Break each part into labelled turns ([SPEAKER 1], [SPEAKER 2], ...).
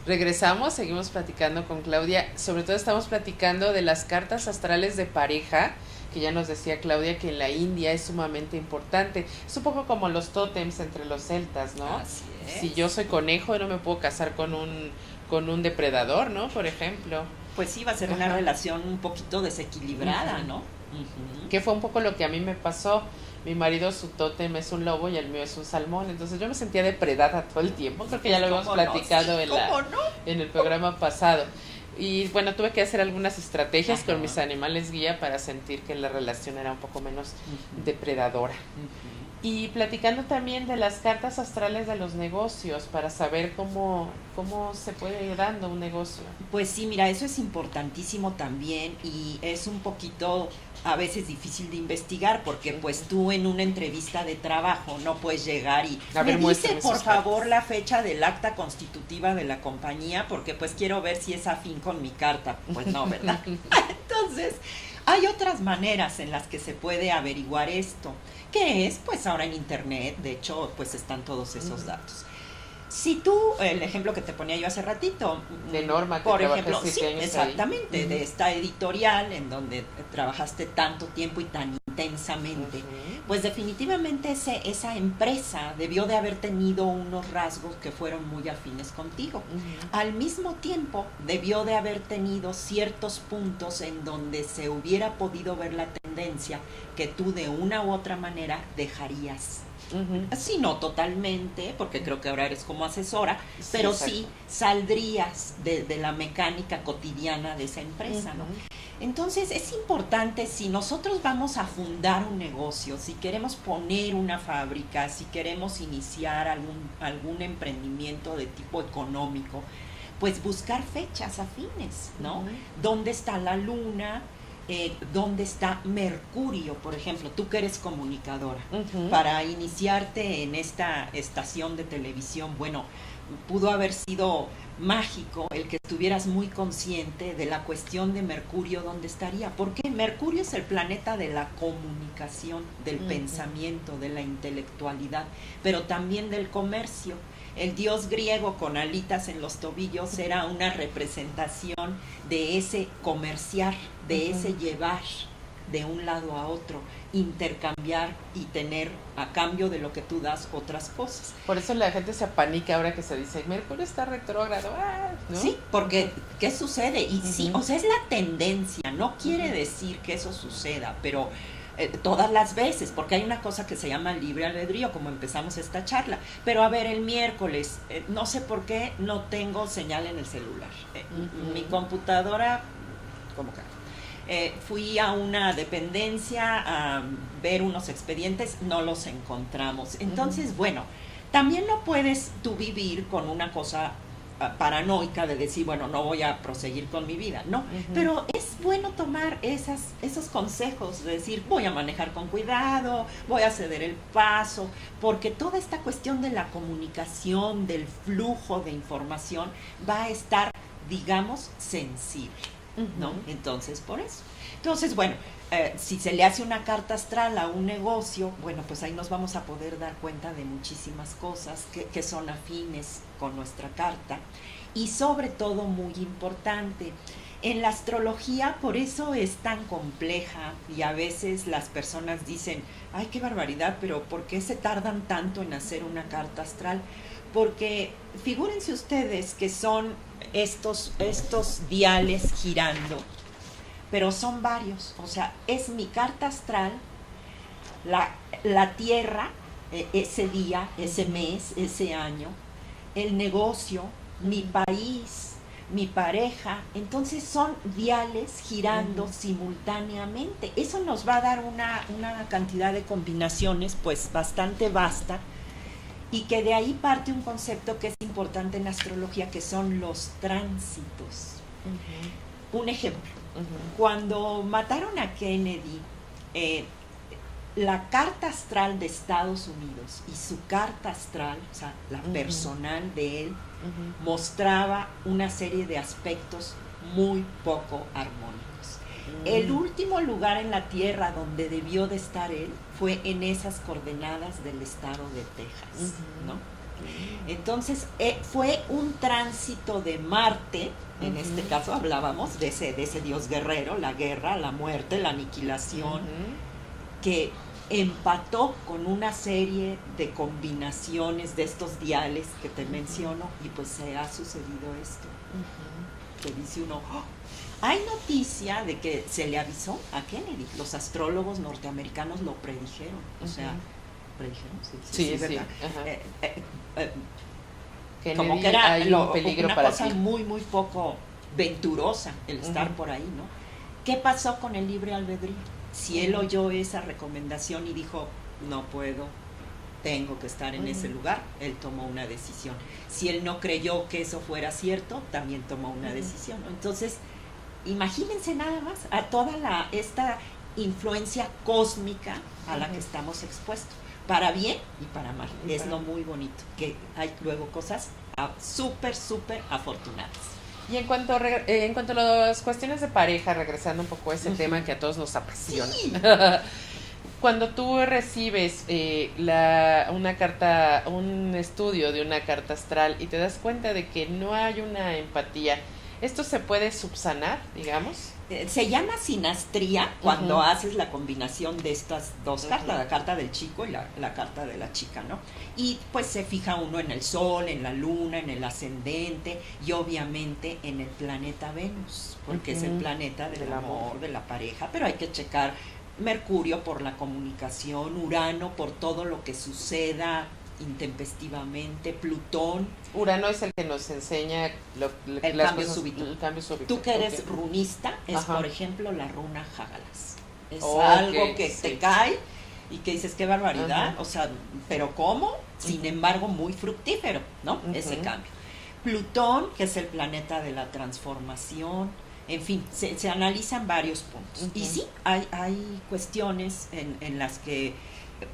[SPEAKER 1] Regresamos, seguimos platicando con Claudia. Sobre todo estamos platicando de las cartas astrales de pareja, que ya nos decía Claudia que en la India es sumamente importante. Es un poco como los tótems entre los celtas, ¿no?
[SPEAKER 2] Así
[SPEAKER 1] Si
[SPEAKER 2] es.
[SPEAKER 1] yo soy conejo, no me puedo casar con un depredador, ¿no? Por ejemplo.
[SPEAKER 2] Pues sí, va a ser una
[SPEAKER 1] Ajá.
[SPEAKER 2] relación un poquito desequilibrada,
[SPEAKER 1] Ujú.
[SPEAKER 2] ¿no? Ujú.
[SPEAKER 1] Que fue un poco lo que a mí me pasó. Mi marido, su tótem es un lobo y el mío es un salmón. Entonces yo me sentía depredada todo el tiempo. Creo que ya lo habíamos
[SPEAKER 2] ¿Cómo no?
[SPEAKER 1] platicado
[SPEAKER 2] Sí, ¿cómo no?
[SPEAKER 1] en el programa pasado. Y bueno, tuve que hacer algunas estrategias
[SPEAKER 2] Ajá.
[SPEAKER 1] con mis animales guía para sentir que la relación era un poco menos
[SPEAKER 2] Ujú.
[SPEAKER 1] depredadora.
[SPEAKER 2] Ujú.
[SPEAKER 1] Y platicando también de las cartas astrales de los negocios para saber cómo se puede ir dando un negocio.
[SPEAKER 2] Pues sí, mira, eso es importantísimo también y es un poquito a veces difícil de investigar porque pues tú en una entrevista de trabajo no puedes llegar y
[SPEAKER 1] A ver,
[SPEAKER 2] me dice
[SPEAKER 1] muéstrame
[SPEAKER 2] por
[SPEAKER 1] sus
[SPEAKER 2] favor
[SPEAKER 1] cartas.
[SPEAKER 2] la fecha del acta constitutiva de la compañía porque pues quiero ver si es afín con mi carta. Pues no, ¿verdad? Entonces, hay otras maneras en las que se puede averiguar esto, que es pues ahora en internet, de hecho pues están todos esos datos. Si tú, el ejemplo que te ponía yo hace ratito,
[SPEAKER 1] De Norma, que
[SPEAKER 2] por
[SPEAKER 1] trabajé
[SPEAKER 2] ejemplo,
[SPEAKER 1] 7
[SPEAKER 2] sí,
[SPEAKER 1] años
[SPEAKER 2] exactamente,
[SPEAKER 1] ahí.
[SPEAKER 2] de esta editorial en donde trabajaste tanto tiempo y tan intensamente, pues definitivamente esa empresa debió de haber tenido unos rasgos que fueron muy afines contigo. Al mismo tiempo, debió de haber tenido ciertos puntos en donde se hubiera podido ver la tendencia que tú de una u otra manera dejarías. Sí, no totalmente, porque creo que ahora eres como asesora,
[SPEAKER 1] Sí,
[SPEAKER 2] pero
[SPEAKER 1] exacto.
[SPEAKER 2] sí saldrías de la mecánica cotidiana de esa empresa, ¿no? Entonces es importante, si nosotros vamos a fundar un negocio, si queremos poner una fábrica, si queremos iniciar algún emprendimiento de tipo económico, pues buscar fechas afines, ¿no? ¿Dónde está la luna? ¿Dónde está Mercurio, por ejemplo? Tú que eres comunicadora, para iniciarte en esta estación de televisión, bueno, pudo haber sido mágico el que estuvieras muy consciente de la cuestión de Mercurio, dónde estaría, porque Mercurio es el planeta de la comunicación, del pensamiento, de la intelectualidad, pero también del comercio. El dios griego con alitas en los tobillos era una representación de ese comerciar, de ese llevar de un lado a otro, intercambiar y tener a cambio de lo que tú das otras cosas.
[SPEAKER 1] Por eso la gente se apanica ahora que se dice Mercurio está retrógrado, ¿no?
[SPEAKER 2] Sí, porque ¿qué sucede? Y sí, o sea, es la tendencia, no quiere decir que eso suceda, pero todas las veces, porque hay una cosa que se llama libre albedrío, como empezamos esta charla. Pero a ver, el miércoles, no sé por qué no tengo señal en el celular. Mi computadora, como que fui a una dependencia a ver unos expedientes, no los encontramos. Entonces, bueno, también no puedes tú vivir con una cosa paranoica de decir, bueno, no voy a proseguir con mi vida, no, pero es bueno tomar esos consejos, de decir, voy a manejar con cuidado, voy a ceder el paso, porque toda esta cuestión de la comunicación, del flujo de información, va a estar, digamos, sensible, ¿no? Entonces, por eso. Entonces, bueno, si se le hace una carta astral a un negocio, bueno, pues ahí nos vamos a poder dar cuenta de muchísimas cosas que son afines con nuestra carta. Y sobre todo, muy importante, en la astrología por eso es tan compleja y a veces las personas dicen, ay, qué barbaridad, pero ¿por qué se tardan tanto en hacer una carta astral? Porque figúrense ustedes que son estos diales girando, pero son varios, o sea, es mi carta astral, la Tierra, ese día, ese mes, ese año, el negocio, mi país, mi pareja. Entonces son diales girando simultáneamente. Eso nos va a dar una cantidad de combinaciones pues bastante vasta, y que de ahí parte un concepto que es importante en astrología, que son los tránsitos. Un ejemplo, cuando mataron a Kennedy, la carta astral de Estados Unidos y su carta astral, o sea, la personal de él, mostraba una serie de aspectos muy poco armónicos. El último lugar en la Tierra donde debió de estar él fue en esas coordenadas del estado de Texas, ¿no? Entonces, fue un tránsito de Marte, en este caso hablábamos de ese dios guerrero, la guerra, la muerte, la aniquilación, que empató con una serie de combinaciones de estos diales que te menciono, y pues se ha sucedido esto. Que dice uno, ¡oh! Hay noticia de que se le avisó a Kennedy, los astrólogos norteamericanos lo predijeron, o sea, predijeron, sí, ¿verdad? Como que era
[SPEAKER 1] un peligro
[SPEAKER 2] una
[SPEAKER 1] para
[SPEAKER 2] cosa
[SPEAKER 1] ti.
[SPEAKER 2] muy, muy poco venturosa el estar por ahí, ¿no? ¿Qué pasó con el libre albedrío? Si él oyó esa recomendación y dijo, no puedo, tengo que estar en ese lugar, él tomó una decisión. Si él no creyó que eso fuera cierto, también tomó una decisión, ¿no? Entonces, imagínense nada más a toda esta influencia cósmica a la que estamos expuestos, para bien y para mal. Es lo muy bonito, que hay luego cosas súper, súper afortunadas.
[SPEAKER 1] Y en cuanto a las cuestiones de pareja, regresando un poco a ese tema que a todos nos apasiona. Sí. Cuando tú recibes una carta, un estudio de una carta astral y te das cuenta de que no hay una empatía, ¿esto se puede subsanar, digamos?
[SPEAKER 2] Se llama sinastría cuando haces la combinación de estas dos cartas, la carta del chico y la carta de la chica, ¿no? Y pues se fija uno en el sol, en la luna, en el ascendente y obviamente en el planeta Venus, porque es el planeta del amor, de la pareja, pero hay que checar Mercurio por la comunicación, Urano por todo lo que suceda intempestivamente, Plutón.
[SPEAKER 1] Urano es el que nos enseña
[SPEAKER 2] el cambio súbito. Tú que eres
[SPEAKER 1] okay.
[SPEAKER 2] runista, es por ejemplo la runa Jágalas. Es algo que te cae y que dices, qué barbaridad, o sea, pero ¿cómo? Sin embargo, muy fructífero, ¿no? Ese cambio. Plutón, que es el planeta de la transformación, en fin, se analizan varios puntos. Y sí, hay cuestiones en las que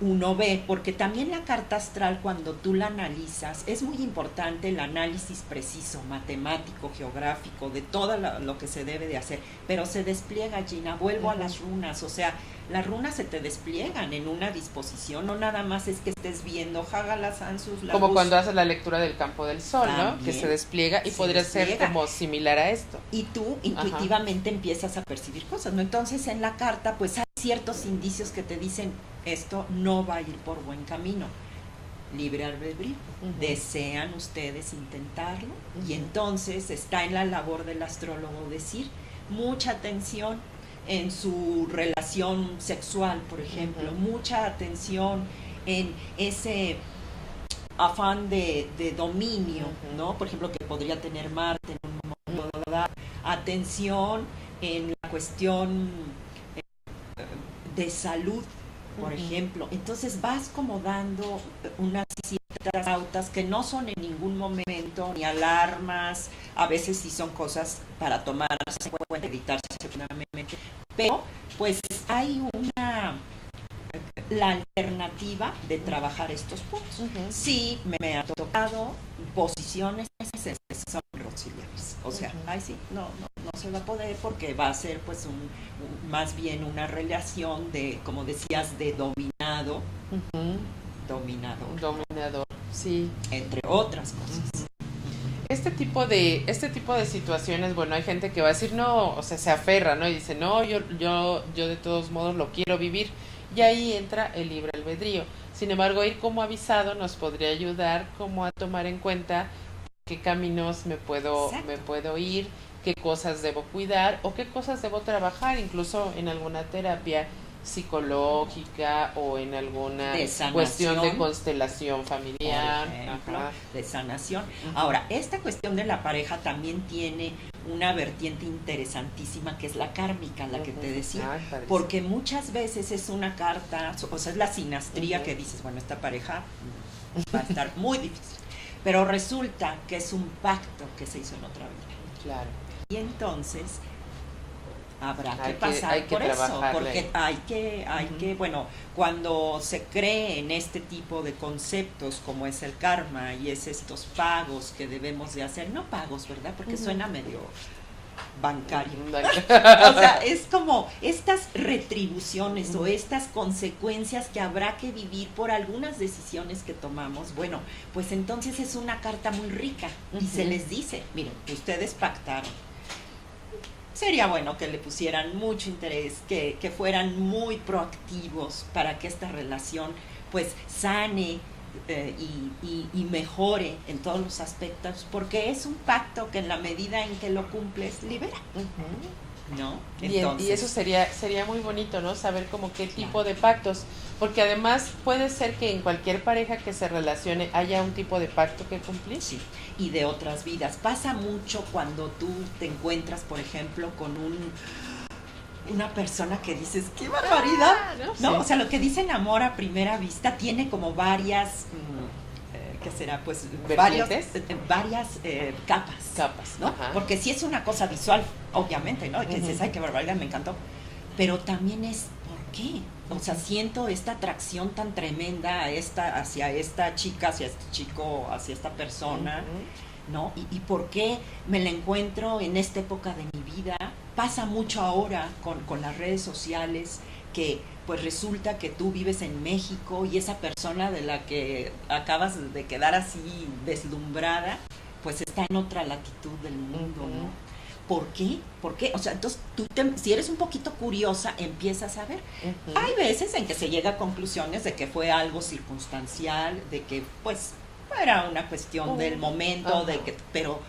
[SPEAKER 2] uno ve, porque también la carta astral, cuando tú la analizas, es muy importante el análisis preciso, matemático, geográfico, de todo lo que se debe de hacer, pero se despliega, Gina, vuelvo a las runas, o sea, las runas se te despliegan en una disposición, no nada más es que estés viendo Jágalas, Ansus, la
[SPEAKER 1] como
[SPEAKER 2] luz.
[SPEAKER 1] cuando haces la lectura del campo del sol, también, ¿no? Que se despliega y podría ser como similar a esto.
[SPEAKER 2] Y tú intuitivamente empiezas a percibir cosas, ¿no? Entonces en la carta pues hay ciertos indicios que te dicen, esto no va a ir por buen camino. Libre albedrío. ¿Desean ustedes intentarlo? Y entonces está en la labor del astrólogo decir, mucha atención en su relación sexual, por ejemplo, mucha atención en ese afán de dominio, ¿no? Por ejemplo, que podría tener Marte en un momento dado. Atención en la cuestión de salud, por ejemplo. Entonces vas como dando unas ciertas pautas que no son en ningún momento ni alarmas, a veces sí son cosas para tomarse en cuenta, editarse seguramente, pero pues hay la alternativa de trabajar estos puntos. Sí, me ha tocado posiciones que son auxiliares, o sea, no se va a poder porque va a ser pues más bien una relación de, como decías, de dominador,
[SPEAKER 1] sí,
[SPEAKER 2] entre otras cosas.
[SPEAKER 1] Este tipo de situaciones, bueno, hay gente que va a decir no, o sea, se aferra, ¿no? Y dice, no, yo de todos modos lo quiero vivir. Y ahí entra el libre albedrío. Sin embargo, ir como avisado nos podría ayudar como a tomar en cuenta qué caminos me puedo ir, qué cosas debo cuidar o qué cosas debo trabajar, incluso en alguna terapia psicológica o en alguna cuestión de constelación familiar,
[SPEAKER 2] ejemplo, de sanación. Ahora, esta cuestión de la pareja también tiene una vertiente interesantísima que es la kármica, la que te decía, porque muchas veces es una carta, o sea, es la sinastría que dices, bueno, esta pareja va a estar muy difícil, pero resulta que es un pacto que se hizo en otra vida.
[SPEAKER 1] Claro.
[SPEAKER 2] Y entonces habrá que pasar por eso, porque hay que, bueno, cuando se cree en este tipo de conceptos como es el karma y es estos pagos que debemos de hacer, no pagos, ¿verdad? Porque suena medio bancario. O sea, es como estas retribuciones o estas consecuencias que habrá que vivir por algunas decisiones que tomamos. Bueno, pues entonces es una carta muy rica y se les dice, miren, ustedes pactaron. Sería bueno que le pusieran mucho interés, que fueran muy proactivos para que esta relación pues sane y mejore en todos los aspectos, porque es un pacto que en la medida en que lo cumples, libera. ¿No?
[SPEAKER 1] Entonces, y eso sería muy bonito, ¿no? Saber como qué tipo de pactos, porque además puede ser que en cualquier pareja que se relacione haya un tipo de pacto que cumplir.
[SPEAKER 2] Sí, y de otras vidas. Pasa mucho cuando tú te encuentras, por ejemplo, con una persona que dices, ¡qué barbaridad! ¿No? Sí. O sea, lo que dicen amor a primera vista tiene como varias... ¿qué será? Pues varias capas, ¿no? Ajá. Porque si es una cosa visual, obviamente, ¿no? Que dices, ay, qué barbaridad, me encantó. Pero también es, ¿por qué? O sea, siento esta atracción tan tremenda hacia esta chica, hacia este chico, hacia esta persona, ¿no? ¿Y por qué me la encuentro en esta época de mi vida? Pasa mucho ahora con las redes sociales, que pues resulta que tú vives en México y esa persona de la que acabas de quedar así deslumbrada, pues está en otra latitud del mundo, ¿no? ¿Por qué? ¿Por qué? O sea, entonces si eres un poquito curiosa, empiezas a ver. Hay veces en que se llega a conclusiones de que fue algo circunstancial, de que pues era una cuestión del momento, pero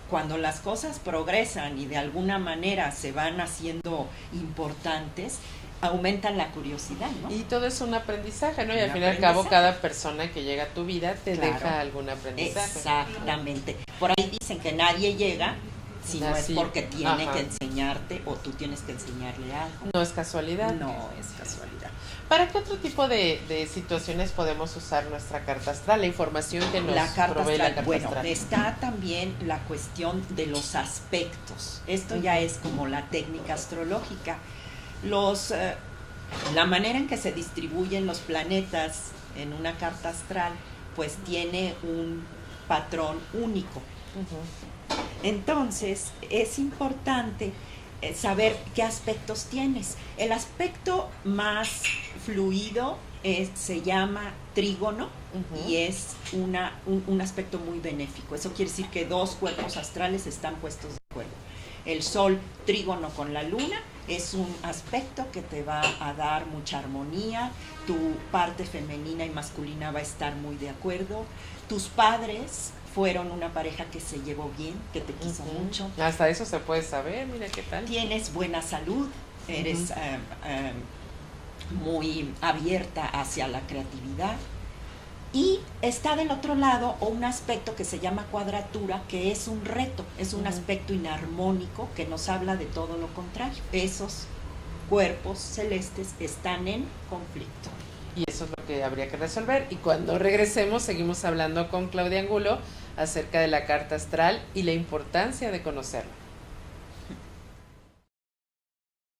[SPEAKER 2] cuando las cosas progresan y de alguna manera se van haciendo importantes, aumentan la curiosidad, ¿no?
[SPEAKER 1] Y todo es un aprendizaje, ¿no? Y al fin y al cabo cada persona que llega a tu vida te deja algún aprendizaje.
[SPEAKER 2] Exactamente. Por ahí dicen que nadie llega si no es porque tiene que enseñarte o tú tienes que enseñarle algo.
[SPEAKER 1] No es casualidad.
[SPEAKER 2] No es casualidad.
[SPEAKER 1] ¿Para qué otro tipo de situaciones podemos usar nuestra carta astral? La información que nos provee la carta astral.
[SPEAKER 2] Bueno, está también la cuestión de los aspectos. Esto ya es como la técnica astrológica. La manera en que se distribuyen los planetas en una carta astral, pues tiene un patrón único. Entonces, es importante saber qué aspectos tienes. El aspecto más fluido se llama trígono y es un aspecto muy benéfico. Eso quiere decir que dos cuerpos astrales están puestos de acuerdo. El Sol trígono con la Luna es un aspecto que te va a dar mucha armonía, tu parte femenina y masculina va a estar muy de acuerdo, tus padres fueron una pareja que se llevó bien, que te quiso mucho.
[SPEAKER 1] Hasta eso se puede saber, mira qué tal.
[SPEAKER 2] Tienes buena salud, eres muy abierta hacia la creatividad. Y está del otro lado un aspecto que se llama cuadratura, que es un reto, es un aspecto inarmónico que nos habla de todo lo contrario. Esos cuerpos celestes están en conflicto.
[SPEAKER 1] Y eso es lo que habría que resolver. Y cuando regresemos seguimos hablando con Claudia Angulo acerca de la carta astral y la importancia de conocerla.